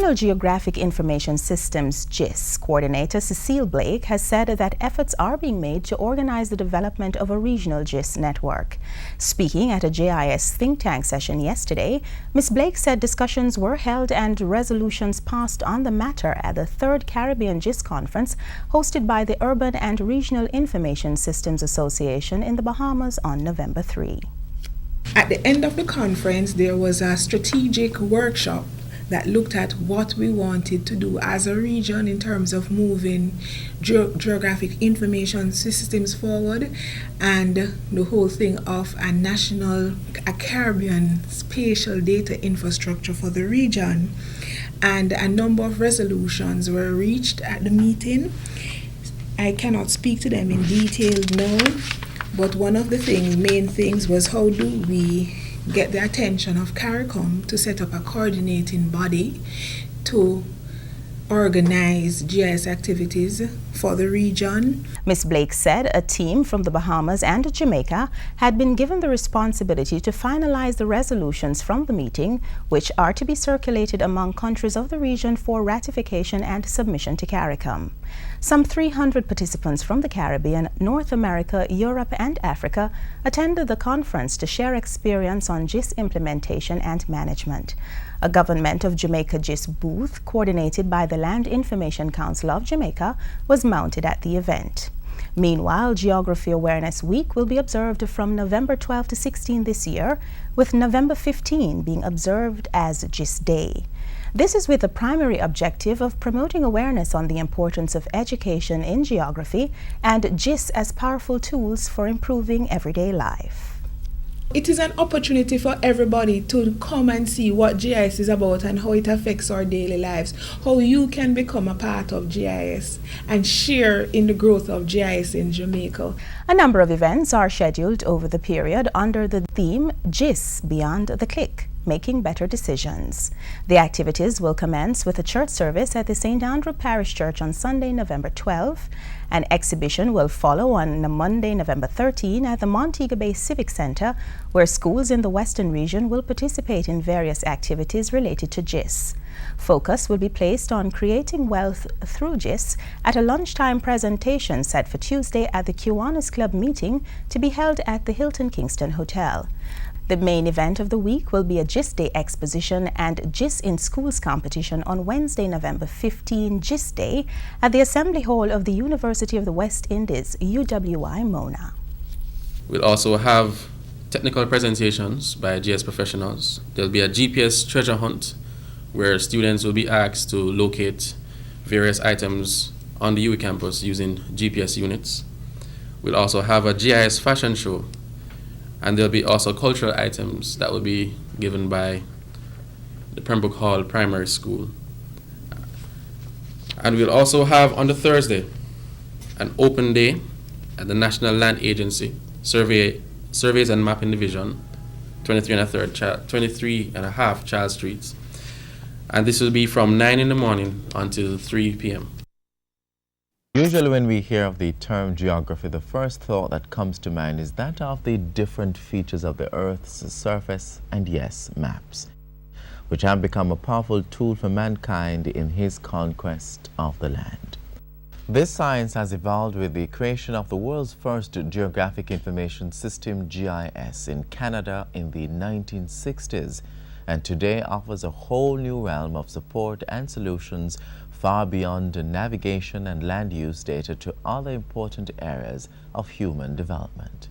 National Geographic Information Systems GIS coordinator Cecile Blake has said that efforts are being made to organize the development of a regional GIS network. Speaking at a GIS think tank session yesterday, Ms. Blake said discussions were held and resolutions passed on the matter at the 3rd Caribbean GIS Conference hosted by the Urban and Regional Information Systems Association in the Bahamas on November 3. At the end of the conference, there was a strategic workshop that looked at what we wanted to do as a region in terms of moving geographic information systems forward, and the whole thing of a Caribbean spatial data infrastructure for the region. And a number of resolutions were reached at the meeting. I cannot speak to them in detail now, but one of the main things was how do we get the attention of CARICOM to set up a coordinating body to organize GIS activities for the region. Ms. Blake said a team from the Bahamas and Jamaica had been given the responsibility to finalize the resolutions from the meeting, which are to be circulated among countries of the region for ratification and submission to CARICOM. Some 300 participants from the Caribbean, North America, Europe, and Africa attended the conference to share experience on GIS implementation and management. A Government of Jamaica GIS booth, coordinated by the Land Information Council of Jamaica, was mounted at the event. Meanwhile, Geography Awareness Week will be observed from November 12 to 16 this year, with November 15 being observed as GIS Day. This is with the primary objective of promoting awareness on the importance of education in geography and GIS as powerful tools for improving everyday life. It is an opportunity for everybody to come and see what GIS is about and how it affects our daily lives, how you can become a part of GIS and share in the growth of GIS in Jamaica. A number of events are scheduled over the period under the theme GIS Beyond the Click, Making Better Decisions. The activities will commence with a church service at the St. Andrew Parish Church on Sunday, November 12. An exhibition will follow on Monday, November 13 at the Montego Bay Civic Center, where schools in the Western region will participate in various activities related to GIS. Focus will be placed on creating wealth through GIS at a lunchtime presentation set for Tuesday at the Kiwanis Club meeting to be held at the Hilton Kingston Hotel. The main event of the week will be a GIS Day exposition and GIS in Schools competition on Wednesday, November 15, GIS Day, at the Assembly Hall of the University of the West Indies, UWI Mona. We'll also have technical presentations by GIS professionals. There'll be a GPS treasure hunt where students will be asked to locate various items on the UWI campus using GPS units. We'll also have a GIS fashion show, and there'll be also cultural items that will be given by the Pembroke Hall Primary School. And we'll also have on the Thursday an open day at the National Land Agency, Surveys and Mapping Division, 23 and a half Charles Street. And this will be from 9 in the morning until 3 p.m. Usually when we hear of the term geography, the first thought that comes to mind is that of the different features of the Earth's surface and, yes, maps, which have become a powerful tool for mankind in his conquest of the land. This science has evolved with the creation of the world's first geographic information system, GIS, in Canada in the 1960s, and today offers a whole new realm of support and solutions far beyond navigation and land use data to other important areas of human development.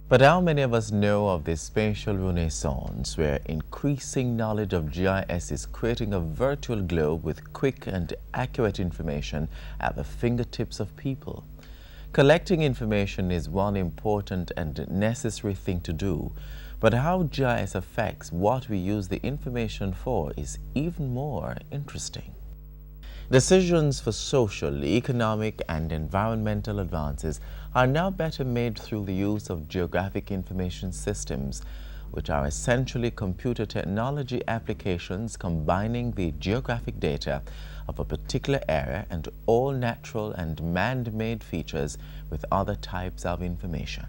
But how many of us know of this spatial renaissance where increasing knowledge of GIS is creating a virtual globe with quick and accurate information at the fingertips of people? Collecting information is one important and necessary thing to do, but how GIS affects what we use the information for is even more interesting. Decisions for social, economic, and environmental advances are now better made through the use of geographic information systems, which are essentially computer technology applications combining the geographic data of a particular area and all natural and man-made features with other types of information.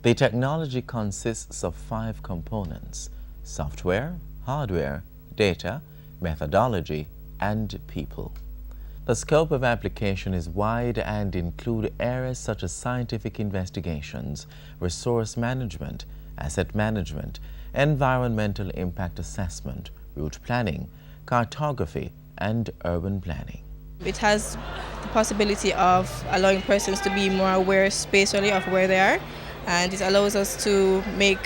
The technology consists of 5 components: software, hardware, data, methodology, and people. The scope of application is wide and include areas such as scientific investigations, resource management, asset management, environmental impact assessment, route planning, cartography, and urban planning. It has the possibility of allowing persons to be more aware spatially of where they are, and it allows us to make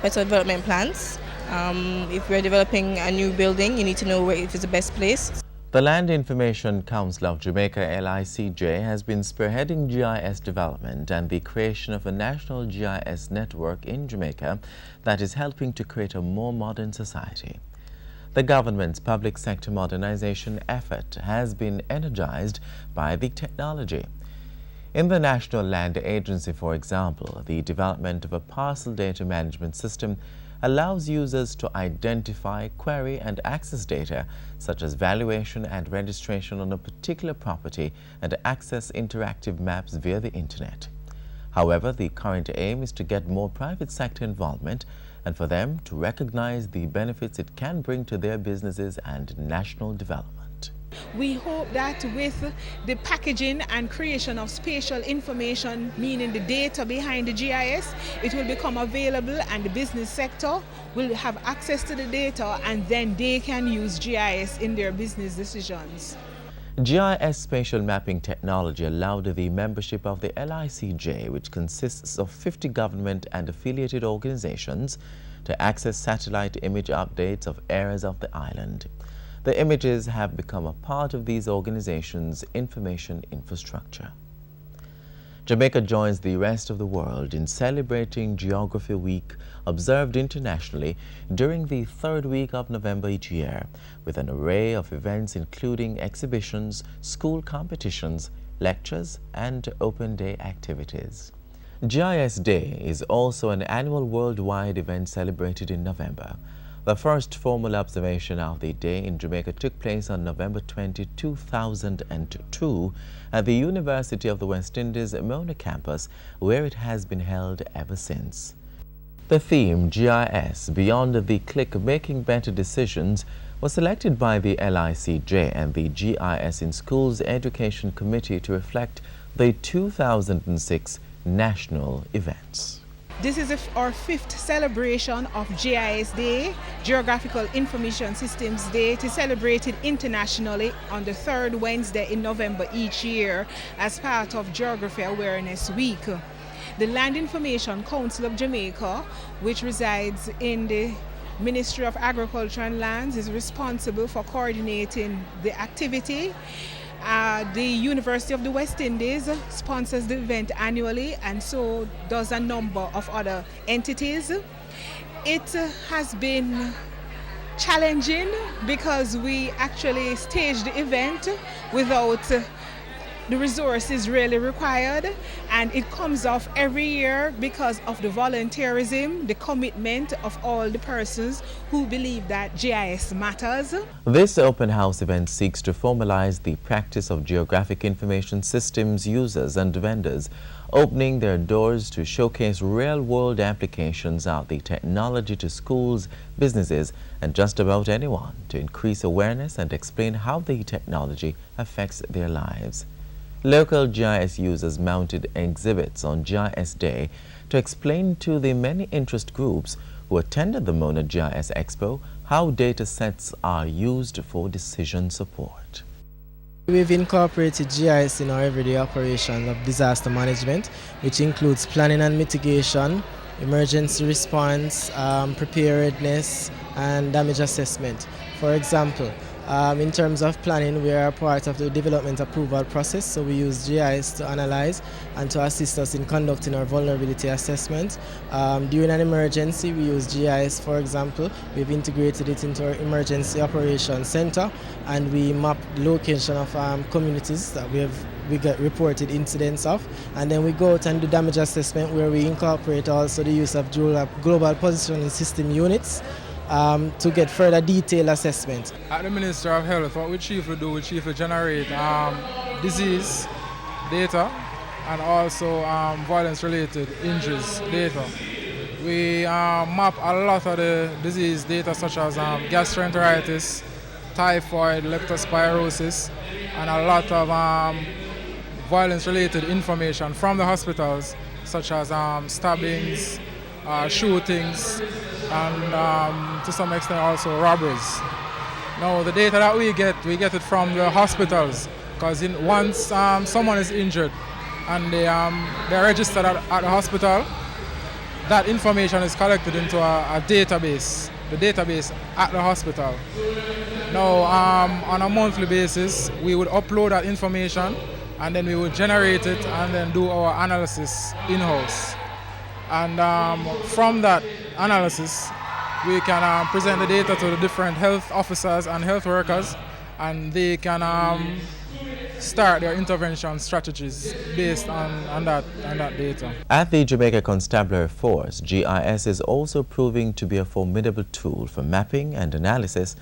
better development plans. If we're developing a new building, you need to know where it is the best place. The Land Information Council of Jamaica, LICJ, has been spearheading GIS development and the creation of a national GIS network in Jamaica that is helping to create a more modern society. The government's public sector modernization effort has been energized by the technology. In the National Land Agency, for example, the development of a parcel data management system allows users to identify, query, and access data such as valuation and registration on a particular property and access interactive maps via the internet. However, the current aim is to get more private sector involvement and for them to recognize the benefits it can bring to their businesses and national development. We hope that with the packaging and creation of spatial information, meaning the data behind the GIS, it will become available and the business sector will have access to the data and then they can use GIS in their business decisions. GIS spatial mapping technology allowed the membership of the LICJ, which consists of 50 government and affiliated organizations, to access satellite image updates of areas of the island. The images have become a part of these organizations' information infrastructure. Jamaica joins the rest of the world in celebrating Geography Week, observed internationally during the third week of November each year, with an array of events including exhibitions, school competitions, lectures, and open day activities. GIS Day is also an annual worldwide event celebrated in November. The first formal observation of the day in Jamaica took place on November 20, 2002 at the University of the West Indies Mona campus, where it has been held ever since. The theme, GIS, Beyond the Click, Making Better Decisions, was selected by the LICJ and the GIS in Schools Education Committee to reflect the 2006 national events. This is our fifth celebration of GIS Day, Geographical Information Systems Day. It is celebrated internationally on the third Wednesday in November each year as part of Geography Awareness Week. The Land Information Council of Jamaica, which resides in the Ministry of Agriculture and Lands, is responsible for coordinating the activity. The University of the West Indies sponsors the event annually, and so does a number of other entities. It has been challenging because we actually staged the event without the resources really required, and it comes off every year because of the volunteerism, the commitment of all the persons who believe that GIS matters. This open house event seeks to formalize the practice of geographic information systems users and vendors, opening their doors to showcase real-world applications of the technology to schools, businesses, and just about anyone, to increase awareness and explain how the technology affects their lives. Local GIS users mounted exhibits on GIS Day to explain to the many interest groups who attended the Mona GIS Expo how data sets are used for decision support. We've incorporated GIS in our everyday operation of disaster management, which includes planning and mitigation, emergency response, preparedness, and damage assessment. For example, in terms of planning, we are part of the development approval process, so we use GIS to analyze and to assist us in conducting our vulnerability assessment. During an emergency, we use GIS, for example. We've integrated it into our emergency operations center, and we map the location of communities that we get reported incidents of, and then we go out and do damage assessment, where we incorporate also the use of global positioning system units to get further detailed assessment. At the Ministry of Health, what we chiefly do, we chiefly generate disease data and also violence-related injuries data. We map a lot of the disease data, such as gastroenteritis, typhoid, leptospirosis, and a lot of violence-related information from the hospitals, such as stabbings, shootings, and to some extent also robberies. Now, the data that we get it from the hospitals, because once someone is injured and they're registered at the hospital, that information is collected into a database, the database at the hospital. Now, on a monthly basis, we would upload that information and then we would generate it and then do our analysis in-house. And from that analysis, we can present the data to the different health officers and health workers, and they can start their intervention strategies based on that data. At the Jamaica Constabulary Force, GIS is also proving to be a formidable tool for mapping and analysis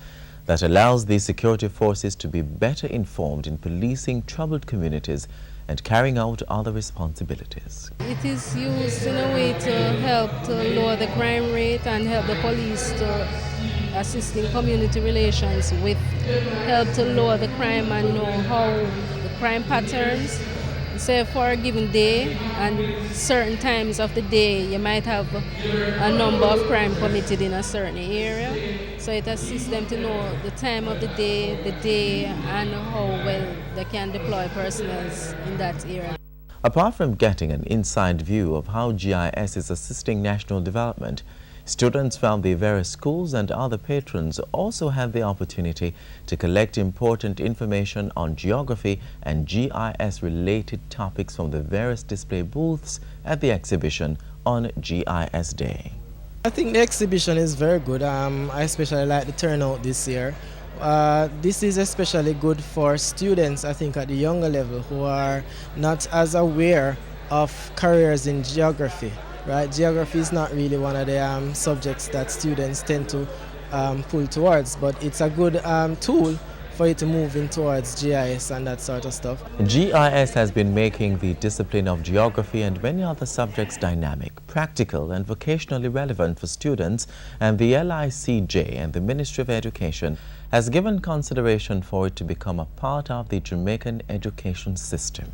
that allows the security forces to be better informed in policing troubled communities and carrying out other responsibilities. It is used in a way to help to lower the crime rate and help the police to assist in community relations with help to lower the crime and know how the crime patterns. Say for a given day and certain times of the day you might have a number of crime committed in a certain area. So it assists them to know the time of the day and how well they can deploy personnel in that area. Apart from getting an inside view of how GIS is assisting national development, students from the various schools and other patrons also had the opportunity to collect important information on geography and GIS-related topics from the various display booths at the exhibition on GIS Day. I think the exhibition is very good. I especially like the turnout this year. This is especially good for students, I think, at the younger level who are not as aware of careers in geography. Right? Geography is not really one of the subjects that students tend to pull towards, but it's a good tool for you to move in towards GIS and that sort of stuff. GIS has been making the discipline of geography and many other subjects dynamic, practical and vocationally relevant for students, and the LICJ and the Ministry of Education has given consideration for it to become a part of the Jamaican education system.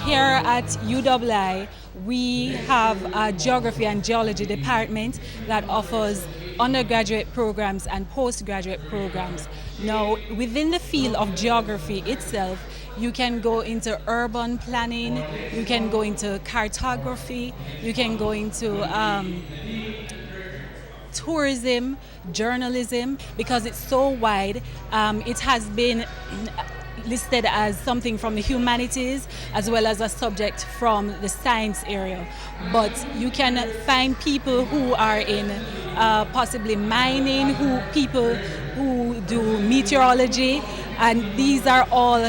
Here at UWI, we have a Geography and Geology department that offers undergraduate programs and postgraduate programs. Now, within the field of geography itself, you can go into urban planning, you can go into cartography, you can go into tourism, journalism, because it's so wide. It has been listed as something from the humanities as well as a subject from the science area. But you can find people who are in possibly mining, people who do meteorology, and these are all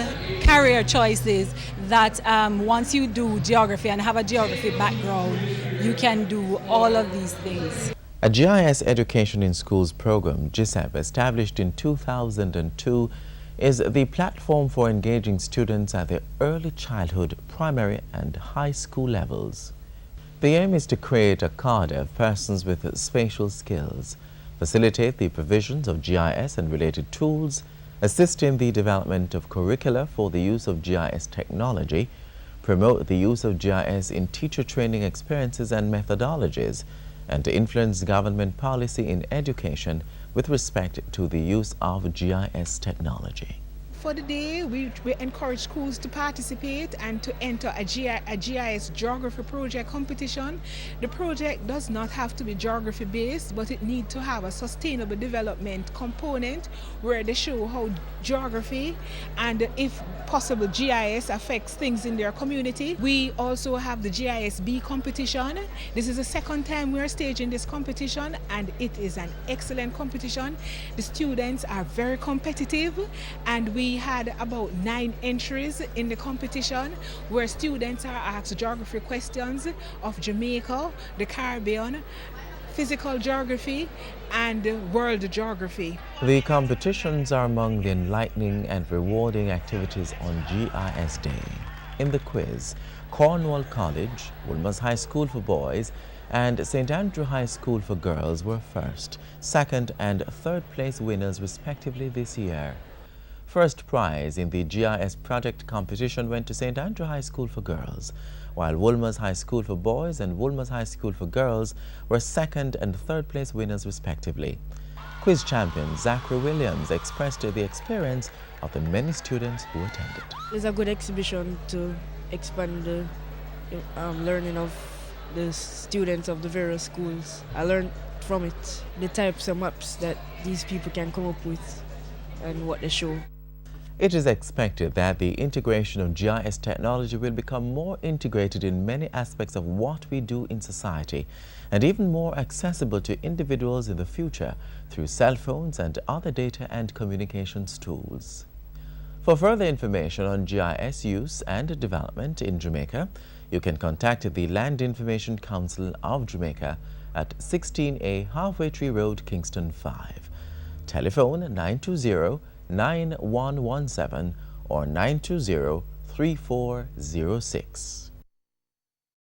career choices that once you do geography and have a geography background, you can do all of these things. A GIS Education in Schools program, GISEP, established in 2002, is the platform for engaging students at their early childhood, primary and high school levels. The aim is to create a cadre of persons with spatial skills, facilitate the provisions of GIS and related tools, assist in the development of curricula for the use of GIS technology, promote the use of GIS in teacher training experiences and methodologies, and to influence government policy in education with respect to the use of GIS technology. For the day, we encourage schools to participate and to enter a GIS geography project competition. The project does not have to be geography based, but it needs to have a sustainable development component where they show how geography and, if possible, GIS affects things in their community. We also have the GISB competition. This is the second time we are staging this competition, and it is an excellent competition. The students are very competitive, and we had about 9 entries in the competition where students are asked geography questions of Jamaica, the Caribbean, physical geography, and world geography. The competitions are among the enlightening and rewarding activities on GIS Day. In the quiz, Cornwall College, Woolmer's High School for Boys, and St. Andrew High School for Girls were first, second and third place winners respectively this year. First prize in the GIS project competition went to St. Andrew High School for Girls, while Wolmer's High School for Boys and Wolmer's High School for Girls were second and third place winners respectively. Quiz champion Zachary Williams expressed the experience of the many students who attended. It's a good exhibition to expand the learning of the students of the various schools. I learned from it the types of maps that these people can come up with and what they show. It is expected that the integration of GIS technology will become more integrated in many aspects of what we do in society and even more accessible to individuals in the future through cell phones and other data and communications tools. For further information on GIS use and development in Jamaica, you can contact the Land Information Council of Jamaica at 16A Halfway Tree Road, Kingston 5. Telephone 920-9117 or 920-3406.